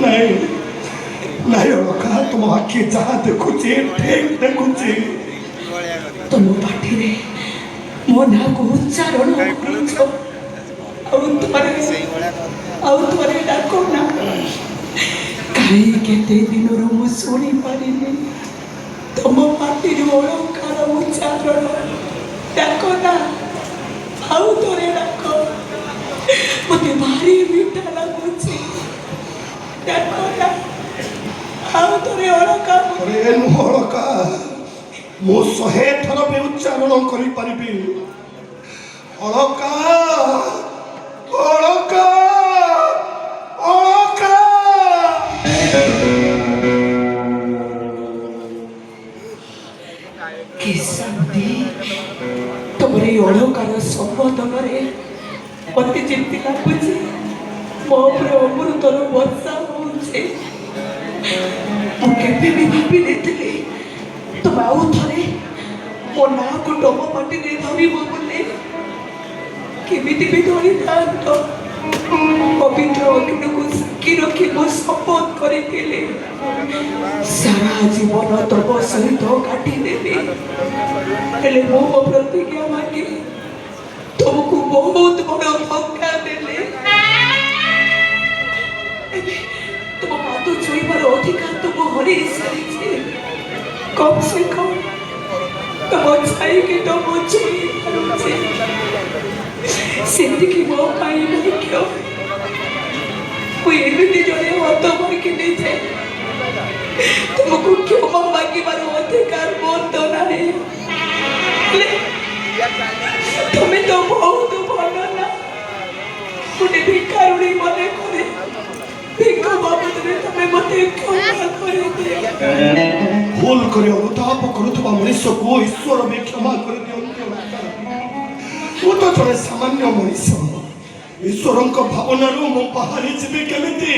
नहीं नहीं रखा तुम आखि जहाँ देखुचे ठीक देखुचे तुम पाठी रे मो ना को उच्चारण करूछ ଆଉ ଥରେ ଡାକ ନା କାହିଁ କେତେ ଦିନରୁ ମୁଁ ଶୁଣି ପାରିନି ତମ ପାଟିରୁ ଅଳଙ୍କାର ଉଚ୍ଚାରଣ ଡାକ ନା ଆଉ ଥରେ ଡାକ ମୋତେ ଭାରି ମିଠା ଲାଗୁଛି ଡାକ ନା ଆଉ ଥରେ ଅଳକା ମୁଁ 100 ଥର ବି ଉଚ୍ଚାରଣ କରିପାରିବି ଅଳକା ଅଳକା ଅଳକା କି ଶାନ୍ତି ତମର ଏଇ ଅଳଙ୍କାର ସମ୍ବୋଧନରେ ମୋତେ ଯେମିତି ଲାଗୁଛି ମୋ ଉପରେ ଅମୃତର ବର୍ଷା ହଉଛି ମୁଁ କେବେ ବି ଭାବି ଦେଇଥିଲି ତମେ ଆଉ ଥରେ ମୋ ନାଁକୁ ତମ ପାଟିରେ ଧରିବ ବୋଲି କେମିତି ବି ଧରିଥାନ୍ତ ପବିତ୍ର ଅଗ୍ନିକୁ ସାକ୍ଷୀ ରଖି ମୁଁ ଶପଥ କରିଥିଲି ସାରା ଜୀବନ ତମ ସହିତ କାଟିଦେବି ହେଲେ ମୁଁ ମୋ ପ୍ରତିଜ୍ଞା ମାଗି ତମକୁ ବହୁତ ବଡ଼ ଧକ୍କା ଦେଲି ତୁମ ପାଦ ଛୁଇଁବାର ଅଧିକାର ତ ମୁଁ ହରେଇ ସାରିଛି କମ୍ ସେ କମ୍ ତମ ଛାଇକି ତ ମୁଁ ଛୁଇଁ ପାରୁଛି ସେତିକି ମୋ ପାଇଁ ଭାଗ୍ୟ ମୁଁ ଏମିତି ଜଣେ ହତଭାଗିନୀ ଯେ ତୁମକୁ କ୍ଷମା ମାଗିବାର ଅଧିକାର ମୋର ତ ନାହିଁ ତମେ ତ ବହୁତ ଭଲ ନା ଗୋଟେ ଭିକାରୁଣୀ ମନେ କରେ ଭିକ ବାବଦରେ ତମେ ମୋତେ କ୍ଷମା କରିଦିଅ ଭୁଲ କରି ଅନୁତାପ କରୁଥିବା ମଣିଷକୁ ଈଶ୍ୱର ବି କ୍ଷମା କରିଦିଅନ୍ତି ମୁଁ ତ ଜଣେ ସାମାନ୍ୟ ମଣିଷ ଈଶ୍ୱରଙ୍କ ଭାବନାରୁ ମୁଁ ବାହାରି ଯିବି କେମିତି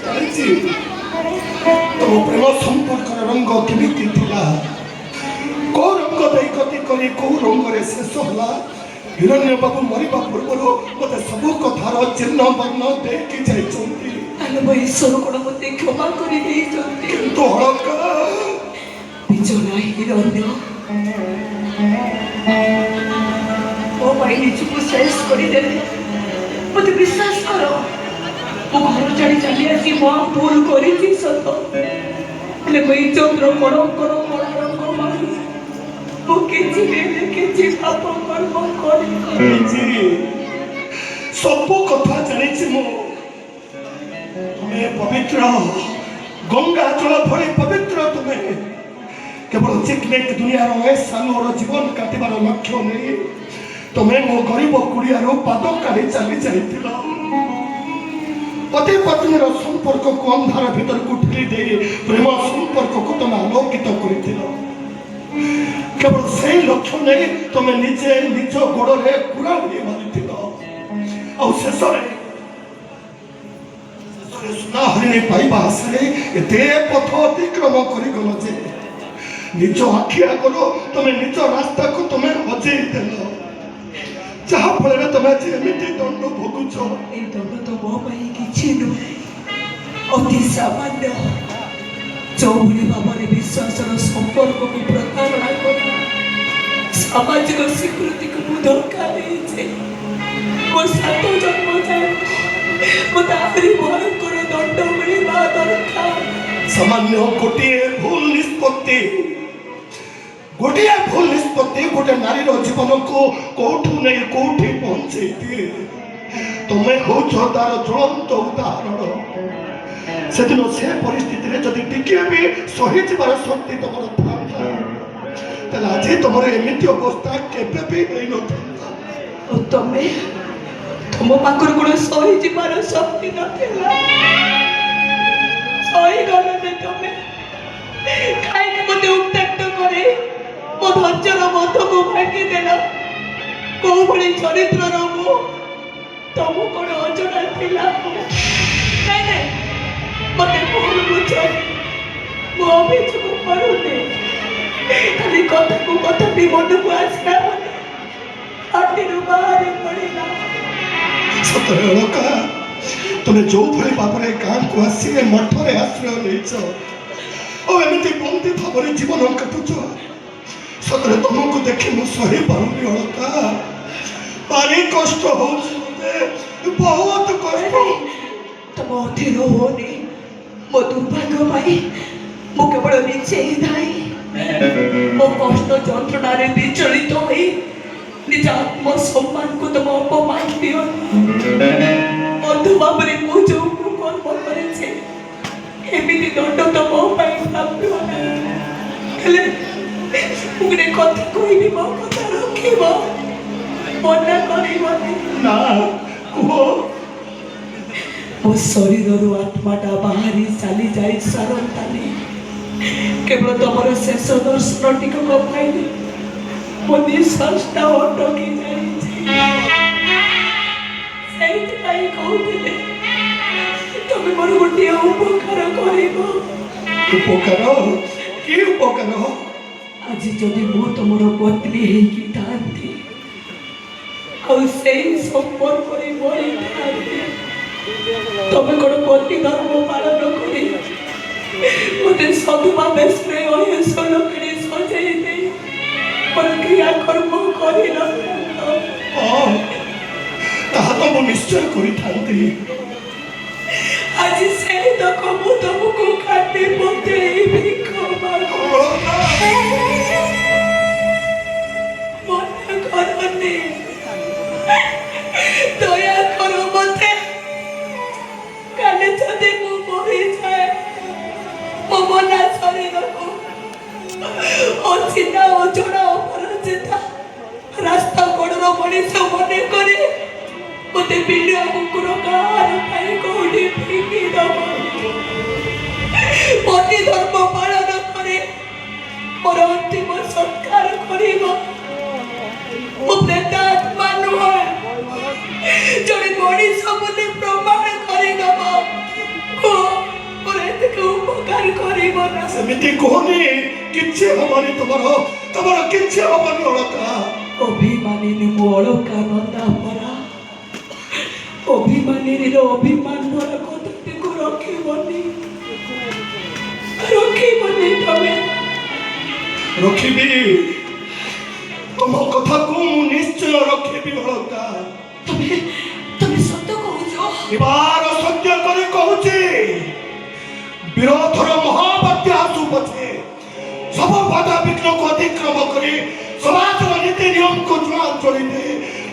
ଜାଣିଛି ତମ ପ୍ରେମ ସମ୍ପର୍କର ରଙ୍ଗ କେମିତି ଥିଲା କୋଉ ରଙ୍ଗ ଦେଇ ଗତି କରି କୋଉ ରଙ୍ଗରେ ଶେଷ ହେଲା ହିରଣ୍ୟ ବାବୁ ମରିବା ପୂର୍ବରୁ ମୋତେ ସବୁ କଥାର ଚିହ୍ନ ବର୍ଣ୍ଣ ଦେଇକି ଯାଇଛନ୍ତି ଈଶ୍ୱର କଣ ମୋତେ କ୍ଷମା କରି ଦେଇଛନ୍ତି କିନ୍ତୁ ଅଳକା ବିଜନା ହିରଣ୍ୟ ମୋ ପାଇଁ ନିଜକୁ ଶେଷ କରିଦେଲେ ମୋତେ ବିଶ୍ୱାସ କର ମୁଁ ଘର ଛାଡ଼ି ଚାଲି ଆସି ମୋ ଭୁଲ କରିଛି ସତ ହେଲେ ମୁଁ ଇଜ୍ଜତର କଳଙ୍କର କଳା ରଙ୍ଗ ମାରି ମୁଁ କିଛି ପାପ କର୍ମ କରିଛି ସବୁ କଥା ଜାଣିଛି ମୁଁ ତୁମେ ପବିତ୍ର ଗଙ୍ଗା ଜଳ ଭଳି ପବିତ୍ର ତୁମେ କେବଳ ଚିକନେକ ଦୁନିଆର ସାଲୁର ଜୀବନ କାଟିବାର ଲକ୍ଷ୍ୟ ନେଇ ତୁମେ ମୋ ଗରିବ କୁଡ଼ିଆରୁ ପାଦ କାଢ଼ି ଚାଲି ଯାଇଥିଲ ପତି ପତ୍ନୀର ସମ୍ପର୍କକୁ ଅନ୍ଧାର ଭିତରକୁ ଠେଲି ଦେଇ ପ୍ରେମ ସମ୍ପର୍କକୁ ତୁମେ ଆଲୋକିତ କରିଥିଲ କେବଳ ସେଇ ଲକ୍ଷ୍ୟ ନେଇ ତୁମେ ନିଜେ ନିଜ ଗୋଡ଼ରେ କୁରାଢ଼ି ମାରିଥିଲ ଆଉ ଶେଷରେ ସୁନା ହରିଣୀ ପାଇବା ଆଶାରେ ଏତେ ପଥ ଅତିକ୍ରମ କରିଗଲ ଯେ ନିଜ ଆଖି ଆଗରୁ ତୁମେ ନିଜ ରାସ୍ତାକୁ ତୁମେ ହଜେଇ ଦେଲ ଯାହା ଫଳରେ ତୁମେ ଆଜି ଏମିତି ଦଣ୍ଡ ଭୋଗୁଛ এই ଦଣ୍ଡ ତ ମୋ ପାଇଁ କିଛି ନୁହେଁ ଅତି ସାମାନ୍ୟ ଯେଉଁଭଳି ଭାବରେ ବିଶ୍ୱାସର ସମ୍ପର୍କକୁ ପ୍ରତାରଣା କରି ସାମାଜିକ ସ୍ୱୀକୃତିକୁ ମୁଁ ଧୋକା ଦେଇଛି ମୋ 7 ଜନ୍ମ ଯାଏ ମୋତେ ଆହୁରି ଭୟଙ୍କର ଦଣ୍ଡ ମିଳିବା ଦରକାର ସାମାନ୍ୟ ଗୋଟିଏ ଭୁଲ ନିଷ୍ପତ୍ତି ଗୋଟେ ନାରୀର ଜୀବନକୁ କୋଉଠୁ ନେଇ କୋଉଠି ପହଞ୍ଚେଇ ଦିଏ ତୁମେ ହେଉଛ ତାର ଜ୍ୱଳନ୍ତ ଉଦାହରଣ ସେଦିନ ସେ ପରିସ୍ଥିତିରେ ଯଦି ଟିକିଏ ବି ସହିଯିବାର ଶକ୍ତି ତମର ଥାନ୍ତା ତାହେଲେ ଆଜି ତମର ଏମିତି ଅବସ୍ଥା କେବେ ବି ହେଇନଥାନ୍ତା ତମେ ତୁମ ପାଖରେ କ'ଣ ସହିଯିବାର ଶକ୍ତି ନଥିଲା ସହିଗଲନି ତମେ କାହିଁକି ମୋତେ ଉତ୍ତ୍ୟକ୍ତ କରି ମୋ ଧୈର୍ଯ୍ୟର ବନ୍ଧକୁ ଭାଙ୍ଗିଦେଲ କୋଉ ଭଳି ଚରିତ୍ରର ମୁଁ ତମକୁ କ'ଣ ଅଜଣା ଥିଲା ନାଇଁ ମୋତେ ଭୁଲ ବୁଝ ମୁଁ ଅଭିଯୋଗ କରୁନି ଖାଲି କଥାକୁ କଥାଟି ମନକୁ ଆସିଲା ବୋଲି ପାଟିରୁ ବାହାରି ପଡ଼ିଲା ସତରେ ଅଳକା তুমি ଯୋଉଭଳି ଭାବରେ ଗାଁକୁ ଆସି ଏ ମଠରେ ଆଶ୍ରୟ ନେଇଛ ଆଉ ଏମିତି ବନ୍ଦୀ ଭାବରେ ଜୀବନ କାଟୁଛ, ସତରେ ତମକୁ ଦେଖି ମୁଁ ସହିପାରୁନି ଅଳକା। ଭାରି କଷ୍ଟ ହଉଛି ମତେ, ବହୁତ କଷ୍ଟ। ତମ ଅଧୀନ ହୁଅନି। ମୋ ଦୁର୍ଭାଗ୍ୟ ପାଇଁ ମୁଁ କେବଳ ନିଜେ ହିଁ ଦାୟୀ। ମୋ କଷ୍ଟ ଯନ୍ତ୍ରଣାରେ ବିଚଳିତ ହୋଇ ନିଜ ଆତ୍ମସମ୍ମାନକୁ ତମ ଅପମାନ ଦିଅନି। ବନ୍ଧୁ ଭାବରେ ମୁଁ ଯୋଉ କର୍ମ କରିଛି ଏମିତି ଦଣ୍ଡ ତ ମୋ ପାଇଁ ପ୍ରାପ୍ୟ ନାହିଁ। ହେଲେ ମୁଁ ଗୋଟେ କଥା କହିବି, ମୋ କଥା ରଖିବ, ମନା କରିବନି। ନା, କୁହ। ମୋ ଶରୀରରୁ ଆତ୍ମାଟା ବାହାରି ଚାଲି ଯାଇ ସାରନ୍ତାନି, କେବଳ ତମର ଶେଷ ଦର୍ଶନ ଟିକକ ପାଇଁ ମୋ ନିଶ୍ୱାସଟା ଅଟକି ଯାଇଛି। ସେଇଥିପାଇଁ କହୁଥିଲେ ତମେ ମୋର ଗୋଟିଏ ଉପକାର କରିବ। ଉପକାର? କି ଉପକାର? ଆଜି ଯଦି ମୁଁ ତମର ପତ୍ନୀ ହେଇକି ଥାନ୍ତି ଆଉ ସେଇ ସମ୍ପର୍କରେ ମରିଥାନ୍ତି, ତମେ କ'ଣ ପତି ଧର୍ମ ପାଳନ କରି ମୋତେ ସଧୁମା ବେଶରେ ଅହେଶ ଲୋକରେ ସଜେଇ ଦେଇ ମୋର କ୍ରିୟାକର୍ମ କରିନଥାନ୍ତ? ତାହା ତ ମୁଁ ନିଶ୍ଚୟ କରିଥାନ୍ତି। ଆଜି ସେଇ ତକ ମୁଁ ତମକୁ କାଟି ପକେଇ ଭିକ ମନେ କରନି, ଦୟା କର ମତେ। କାଲି ଯଦି ମୁଁ ମରିଯାଏ, ମୋ ମନା ଶରୀରକୁ ଅଚିନ୍ତା ଅଜଣା ଅପରାଜିତା ରାସ୍ତା କଡ଼ର ମଣିଷ ମନେ କରି ମତେ ବିଲୁଆ କୁକୁର କାହାର ପାଇଁ କୋଉଠି ଫିଙ୍ଗି ଦବ। ପତି ଧର୍ମ ପାଳନ କରି ମୋର ଅନ୍ତିମ ସଂସ୍କାର କରିବ। ମୁଁ ପ୍ରେତାତ୍ମା ନୁହେଁ, ଜଣେ ମଣିଷ ବୋଲି ପ୍ରମାଣ କରିଦବ। ମୋର ଏତିକି ଉପକାର କରିବ ନା? ସେମିତି କୁହନି, କିଛି ହବନି ତମର କିଛି ହବନି ଅଳକା। ଅଭିମାନିନୀ ମୁଁ ଅଳକା ନନ୍ଦା ପରା। ଅଭିମାନିନୀର ଅଭିମାନର କଥାଟିକୁ ରଖିବନି ତମେ। ରଖିବି, ତମ କଥାକୁ ମୁଁ ନିଶ୍ଚୟ ରଖିବି ଅଳକା। ତମେ ସତ କହୁଛ? ଏବାର ସତ୍ୟ କରି କହୁଛି। ବିରୋଧର ମହାବାତ୍ୟା ଆସୁ ପଛେ ସବୁ ବାଧା ବିଘ୍ନକୁ ଅତିକ୍ରମ କରି ସମାଜର ନୀତି ନିୟମକୁ ଚଳାଚଳିବେ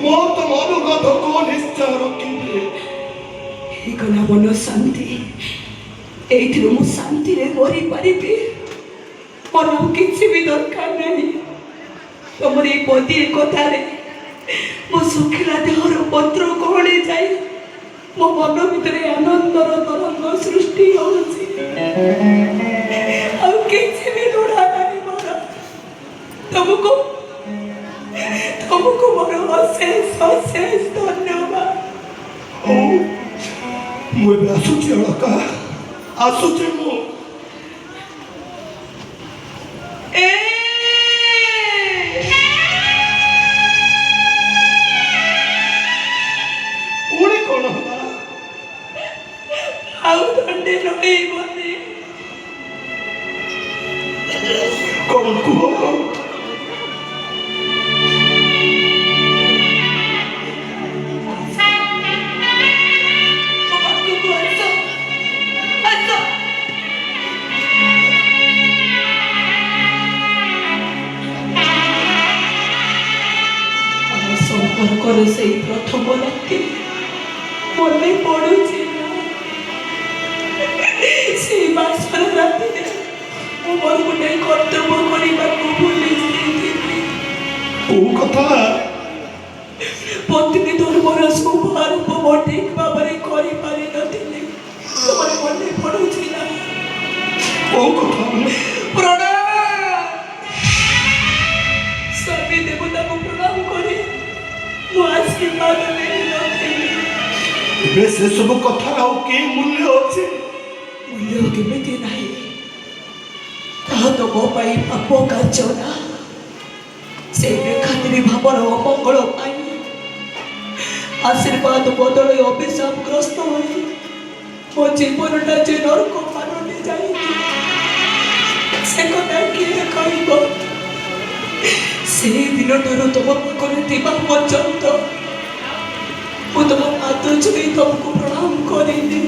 ମୁଁ ତମ ଅନୁରୋଧକୁ ନିଶ୍ଚୟ ରଖିବି। ହେଇଗଲା ମନ ଶାନ୍ତି। ଏଇଥିରୁ ମୁଁ ଶାନ୍ତିରେ ମରିପାରିବି। ମୋର ଆଉ କିଛି ବି ଦରକାର ନାହିଁ। ତମର ଏଇ ପଦିଏ କଥାରେ ମୋ ଶୁଖିଲା ଦେହର ପତ୍ର ଗହଳି ଯାଇ ମୋ ମନ ଭିତରେ ଆନନ୍ଦର ତରଙ୍ଗ ସୃଷ୍ଟି ହଉଛି। ଆଉ କିଛି ବି ଲୋଡ଼ା ନାହିଁ ମୋର। ତମକୁ ମୋର ଅଶେଷ ଧନ୍ୟବାଦ। ହଉ, ମୁଁ ଏବେ ଆସୁଛି ଅଳକା, ଆସୁଛି ମୁଁ। ପୁଣି କ'ଣ ହେଲା? ଆଉ ଦଣ୍ଡେ ରହିବନି। କ'ଣ କୁହ? ସମ୍ପର୍କରେ ସେଇ ପ୍ରଥମ ରାତି ମନେ ପଡୁଛି ନା? ସେଇ ବାସର ରାତିରେ ମୁଁ ମୋର ଗୋଟେ କର୍ତ୍ତବ୍ୟ କରିବାକୁ ଭୁଲି ଯାଇଥିଲି। କୋଉ କଥା? ପତ୍ନୀ ଧର୍ମର ଶୁଭାରମ୍ଭ ମୁଁ ଠିକ ଭାବରେ କରିପାରିନଥିଲି। ତୁମର ମନେ ପଡୁଛି ନା? କୋଉ କଥା? ସ୍ୱାମୀ ଦେବତାକୁ ପ୍ରଣାମ କରି ମୁଁ ଆଶୀର୍ବାଦ ନେଇନଥିଲି। ଏବେ ସେସବୁ କଥାର ଆଉ କି ମୂଲ୍ୟ ଅଛି? ମୂଲ୍ୟ କେମିତି ନାହିଁ? ତାହା ତ ମୋ ପାଇଁ ପାପ କାର୍ଯ୍ୟ ନା। ସେ ବେଖାତିରି ଭାବର ଅମଙ୍ଗଳ ପାଇଁ ଆଶୀର୍ବାଦ ବଦଳରେ ଅଭିଶାପଗ୍ରସ୍ତ ହୋଇ ମୋ ଜୀବନଟା ଯେ ନରକ ପାନରେ ଯାଇଛି ସେ କଥା କିଏ କହିବ? ସେଇ ଦିନଠାରୁ ତୁମ ପାଖରେ ଥିବା ପର୍ଯ୍ୟନ୍ତ ମୁଁ ତୁମ ପାଦ ଛୁଇଁ ତୁମକୁ ପ୍ରଣାମ କରିଲି।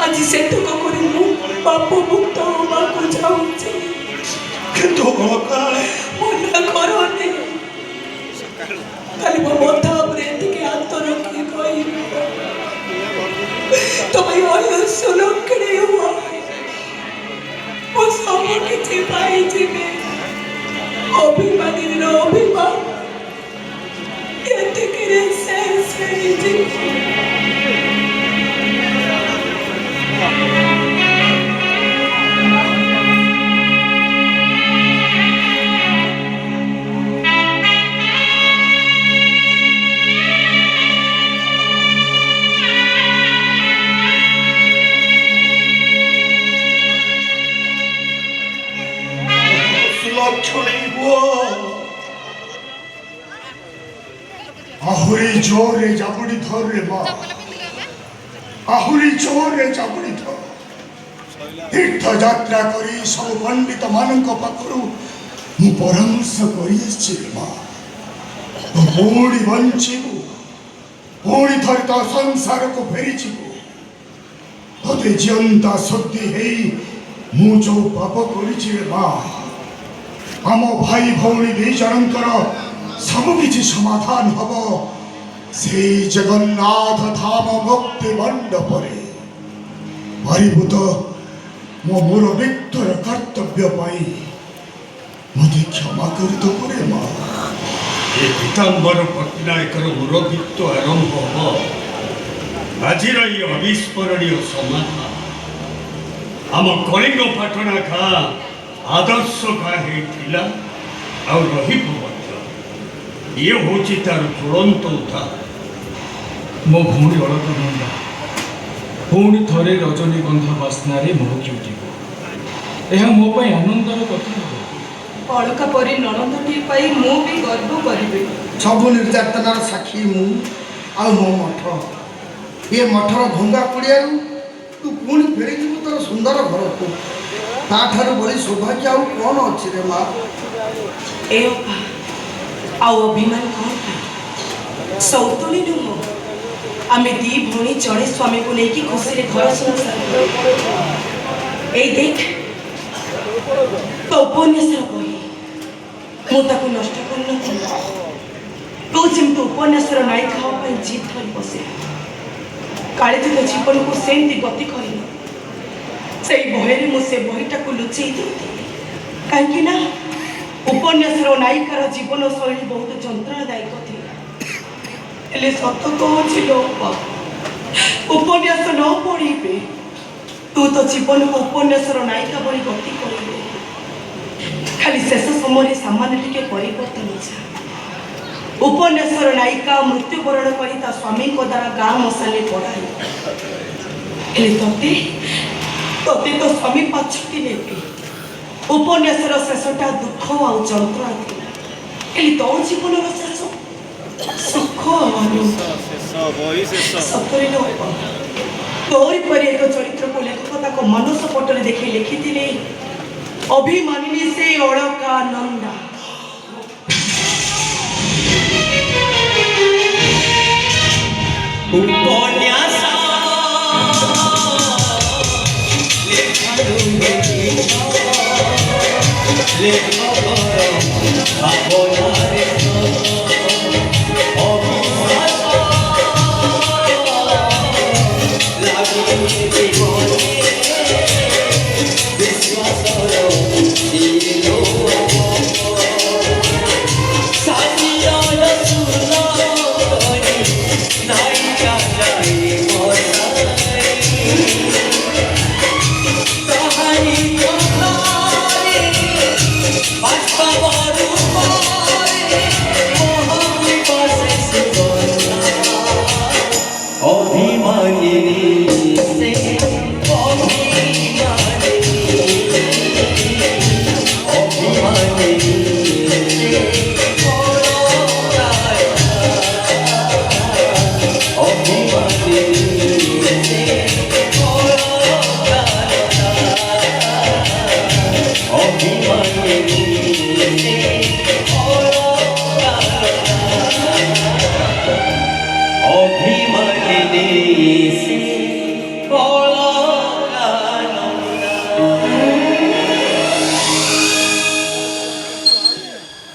ଆଜି ସେତକ କରି ମୁଁ ପାପ ମୁକ୍ତ ହେବାକୁ ଚାହୁଁଛି। କିନ୍ତୁ ଅଳକା ମନା କରନି, ଖାଲି ମୋ ମଥା ଉପରେ ଏତିକି ହାତ ରଖି କହିବି ତମେ ଆୟୁଷ ଲକ୍ଷ୍ମୀ ହୁଅ, ମୁଁ ସବୁ କିଛି ପାଇଯିବି। ଅଭିମାନୀର ଅଭିମାନ ଏତିକିରେ ଶେଷ ହେଇଯିବ। ଲକ୍ଷ୍ମୀ ହୁଅ। ଆହୁରି ଜୋରରେ ଜାବୁଡ଼ି ଧରରେ ମା, ଆହୁରି ଜୋରରେ ଜାବୁଡ଼ି ଧର। ତୀର୍ଥଯାତ୍ରା କରି ସବୁ ପଣ୍ଡିତ ମାନଙ୍କ ପାଖରୁ ମୁଁ ପରାମର୍ଶ କରି ଆସିଛି ମା, ତୁ ପୁଣି ବଞ୍ଚିବୁ, ପୁଣି ଥରେ ତୋ ସଂସାରକୁ ଫେରିଯିବୁ। ତତେ ଜିଅନ୍ତା ଶକ୍ତି ହେଇ ମୁଁ ଯୋଉ ପାପ କରିଛି ମା, ଆମ ଭାଇ ଭଉଣୀ ଦୁଇ ଜଣଙ୍କର ସବୁ କିଛି ସମାଧାନ ହବ ସେଇ ଜଗନ୍ନାଥ ଧାମ ମୁକ୍ତି ମଣ୍ଡପରେ। ପରିଭୂତ ମୋ ମୁରବିତ୍ୱର କର୍ତ୍ତବ୍ୟ ପାଇଁ ମୋତେ କ୍ଷମା କରିଦେବୁ ରେ ମା। ଏ ପୀତାମ୍ବର ପଟ୍ଟନାୟକର ମୁରବିତ୍ୱ ଆରମ୍ଭ ହବ ଆଜିର ଏହି ଅବିସ୍ମରଣୀୟ ସମାଧାନ। ଆମ କଳିଙ୍ଗ ପାଟଣା ଗାଁ ଆଦର୍ଶ ଗାଁ ହେଇଥିଲା ଆଉ ରହିବ ମଧ୍ୟ। ଇଏ ହେଉଛି ତାର ଜ୍ୱଳନ୍ତ ଉଦାହରଣ। ମୋ ଭଉଣୀ ଅଳକାନନ୍ଦା ପୁଣି ଥରେ ରଜନୀଗନ୍ଧା ବାସ୍ନାରେ ମହକି ଉଠିବ। ଏହା ମୋ ପାଇଁ ଆନନ୍ଦର କଥା ହେବ। ଅଳକା ପରି ନଣନ୍ଦଟିଏ ପାଇ ମୁଁ ବି ଗର୍ବ କରିବି। ସବୁ ନିର୍ଯାତନାର ସାକ୍ଷୀ ମୁଁ ଆଉ ମୋ ମଠ। ଏ ମଠର ଭଙ୍ଗା ପଡ଼ିଆରୁ ତୁ ପୁଣି ଫେରିଯିବୁ ତୋର ସୁନ୍ଦର ଘରକୁ। ତାଠାରୁ ବଳି ସୌଭାଗ୍ୟ ଆଉ କ'ଣ ଅଛି ରେ ମା? ଏ ଅପା ଆଉ ଅଭିମାନ କ'ଣ ପାଇଁ? ସୌତୁଣୀ ନୁହଁ, ଆମେ ଦି ଭଉଣୀ ଜଣେ ସ୍ୱାମୀକୁ ନେଇକି ଖୁସିରେ ଘର ସଂସାର କରୁ। ଏଇ ଦେଖ ତୋ ଉପନ୍ୟାସର ବହି, ମୁଁ ତାକୁ ନଷ୍ଟ କରିନଥିଲି। ତୁ ଯେମିତି ଉପନ୍ୟାସର ନାୟିକା ହେବା ପାଇଁ ଜିଦ୍ ଧରି ବସିଲା, କାଳେ ତୁ ତୋ ଜୀବନକୁ ସେମିତି ଗତି କରିନ। ସେଇ ଭୟରେ ମୁଁ ସେ ବହିଟାକୁ ଲୁଚେଇ ଦେଇଥିଲି। କାହିଁକି ନା ଉପନ୍ୟାସର ନାୟିକାର ଜୀବନ ଶୈଳୀ ବହୁତ ଯନ୍ତ୍ରଣାଦାୟକ ଥିଲା। ହେଲେ ସତ କହୁଛି ଲୋ ଅପା, ଉପନ୍ୟାସ ନ ପଢ଼ିବେ ତୁ ତ ଜୀବନକୁ ଉପନ୍ୟାସର ନାୟିକା ଭଳି ଗତି କରିବେ। ଖାଲି ଶେଷ ସମୟରେ ସାମାନ୍ୟ ଟିକେ ପରିବର୍ତ୍ତନ ଯା। ଉପନ୍ୟାସର ନାୟିକା ମୃତ୍ୟୁବରଣ କରି ତା ସ୍ୱାମୀଙ୍କ ଦ୍ୱାରା ଗାଁ ମଶାଲେ ପଢ଼ାଇ। ହେଲେ ତତେ ତତେ ତ ସ୍ୱାମୀ ପାଛୋଟି ନେବେ। ଉପନ୍ୟାସର ଶେଷଟା ଦୁଃଖ ଆଉ ଯନ୍ତ୍ରଣା ଥିଲା। ହେଲେ ତୋ ଜୀବନର ଶେଷ ସୁଖ ଆଉ ଆନନ୍ଦ। ସତରେ ଲୋ ଅପା, ତୋରି ପରି ଏକ ଚରିତ୍ରକୁ ଲେଖକ ତାଙ୍କ ମାନସ ପଟରେ ଦେଖି ଲେଖିଥିଲେ ଅଭିମାନିନୀ ସେ ଅଳକାନନ୍ଦା। উপন্যাস Basta ফেলে এসে